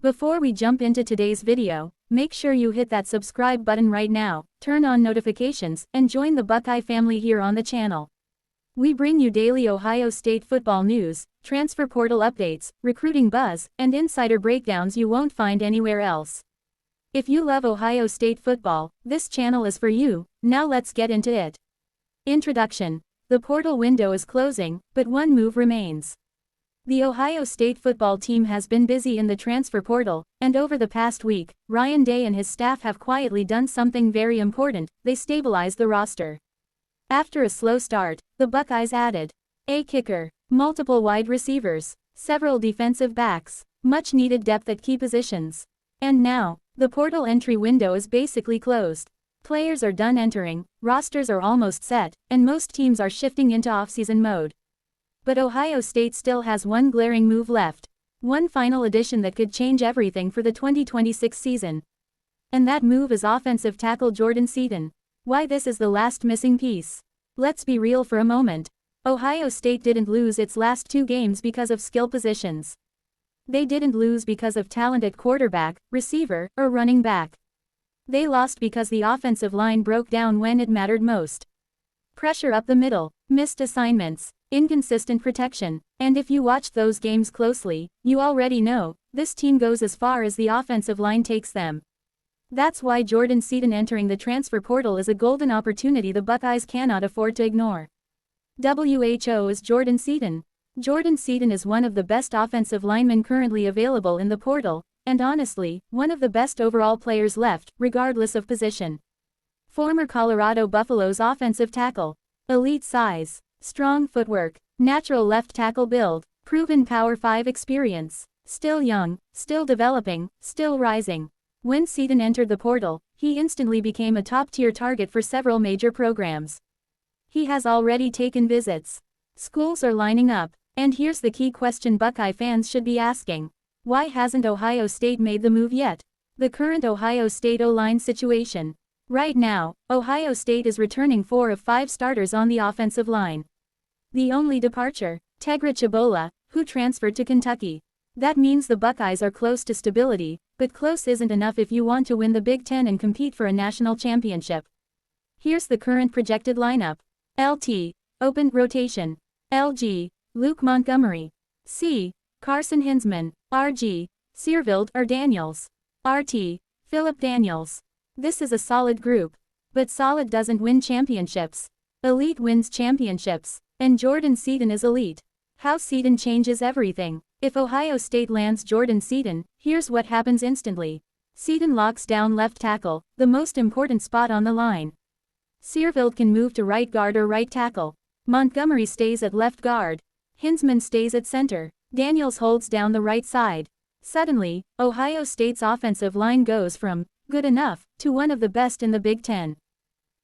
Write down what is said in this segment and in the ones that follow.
Before we jump into today's video, make sure you hit that subscribe button right now, turn on notifications, and join the Buckeye family here on the channel. We bring you daily Ohio State football news, transfer portal updates, recruiting buzz, and insider breakdowns you won't find anywhere else. If you love Ohio State football, this channel is for you. Now let's get into it. Introduction. The portal window is closing, but one move remains. The Ohio State football team has been busy in the transfer portal, and over the past week, Ryan Day and his staff have quietly done something very important. They stabilized the roster. After a slow start, the Buckeyes added a kicker, multiple wide receivers, several defensive backs, much needed depth at key positions. And now, the portal entry window is basically closed. Players are done entering, rosters are almost set, and most teams are shifting into offseason mode. But Ohio State still has one glaring move left. One final addition that could change everything for the 2026 season. And that move is offensive tackle Jordan Seaton. Why this is the last missing piece? Let's be real for a moment. Ohio State didn't lose its last two games because of skill positions. They didn't lose because of talent at quarterback, receiver, or running back. They lost because the offensive line broke down when it mattered most. Pressure up the middle, missed assignments, inconsistent protection, and if you watch those games closely, you already know, this team goes as far as the offensive line takes them. That's why Jordan Seaton entering the transfer portal is a golden opportunity the Buckeyes cannot afford to ignore. WHO is Jordan Seaton. Jordan Seaton is one of the best offensive linemen currently available in the portal, and honestly, one of the best overall players left, regardless of position. Former Colorado Buffaloes offensive tackle. Elite size. Strong footwork, natural left tackle build, proven Power 5 experience, still young, still developing, still rising. When Seaton entered the portal, he instantly became a top-tier target for several major programs. He has already taken visits. Schools are lining up, and here's the key question Buckeye fans should be asking. Why hasn't Ohio State made the move yet? The current Ohio State O-line situation. Right now, Ohio State is returning 4 of 5 starters on the offensive line. The only departure, Tegra Chabola, who transferred to Kentucky. That means the Buckeyes are close to stability, but close isn't enough if you want to win the Big Ten and compete for a national championship. Here's the current projected lineup. LT, open rotation. LG, Luke Montgomery. C, Carson Hinsman. RG, Searveld or Daniels. RT, Philip Daniels. This is a solid group. But solid doesn't win championships. Elite wins championships. And Jordan Seaton is elite. How Seaton changes everything. If Ohio State lands Jordan Seaton, here's what happens instantly. Seaton locks down left tackle, the most important spot on the line. Searveld can move to right guard or right tackle. Montgomery stays at left guard. Hinsman stays at center. Daniels holds down the right side. Suddenly, Ohio State's offensive line goes from good enough to one of the best in the Big Ten.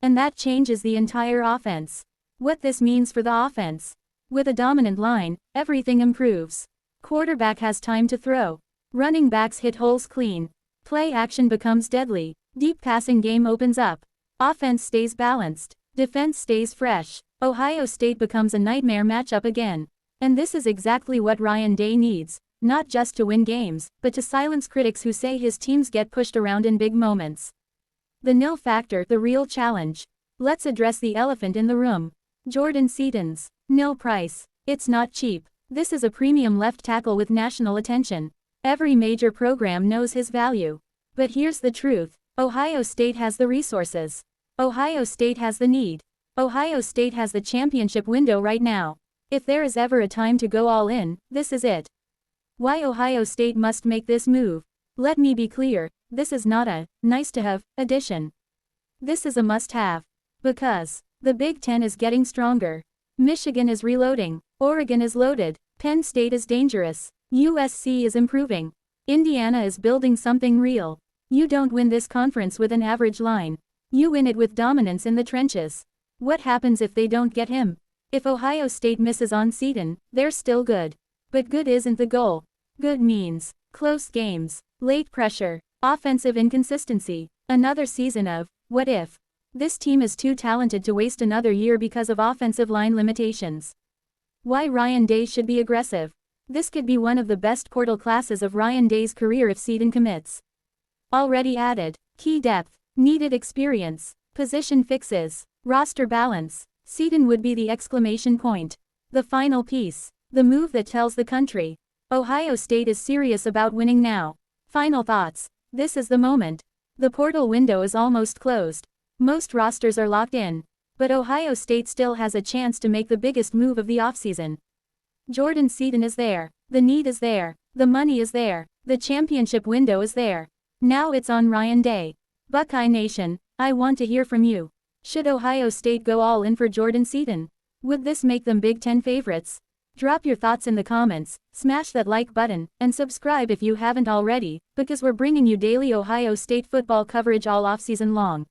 And that changes the entire offense. What this means for the offense. With a dominant line, everything improves. Quarterback has time to throw. Running backs hit holes clean. Play action becomes deadly. Deep passing game opens up. Offense stays balanced. Defense stays fresh. Ohio State becomes a nightmare matchup again. And this is exactly what Ryan Day needs, not just to win games, but to silence critics who say his teams get pushed around in big moments. The nil factor, the real challenge. Let's address the elephant in the room. Jordan Seaton's nil price. It's not cheap. This is a premium left tackle with national attention. Every major program knows his value. But here's the truth. Ohio State has the resources. Ohio State has the need. Ohio State has the championship window right now. If there is ever a time to go all in, this is it. Why Ohio State must make this move? Let me be clear, this is not a nice-to-have addition. This is a must-have. Because the Big Ten is getting stronger. Michigan is reloading. Oregon is loaded. Penn State is dangerous. USC is improving. Indiana is building something real. You don't win this conference with an average line. You win it with dominance in the trenches. What happens if they don't get him? If Ohio State misses on Seaton, they're still good. But good isn't the goal. Good means close games, late pressure, offensive inconsistency, another season of what if. This team is too talented to waste another year because of offensive line limitations. Why Ryan Day should be aggressive. This could be one of the best portal classes of Ryan Day's career if Seton commits. Already added. Key depth. Needed experience. Position fixes. Roster balance. Seton would be the exclamation point. The final piece. The move that tells the country. Ohio State is serious about winning now. Final thoughts. This is the moment. The portal window is almost closed. Most rosters are locked in. But Ohio State still has a chance to make the biggest move of the offseason. Jordan Seton is there. The need is there. The money is there. The championship window is there. Now it's on Ryan Day. Buckeye Nation, I want to hear from you. Should Ohio State go all in for Jordan Seton? Would this make them Big Ten favorites? Drop your thoughts in the comments, smash that like button, and subscribe if you haven't already, because we're bringing you daily Ohio State football coverage all offseason long.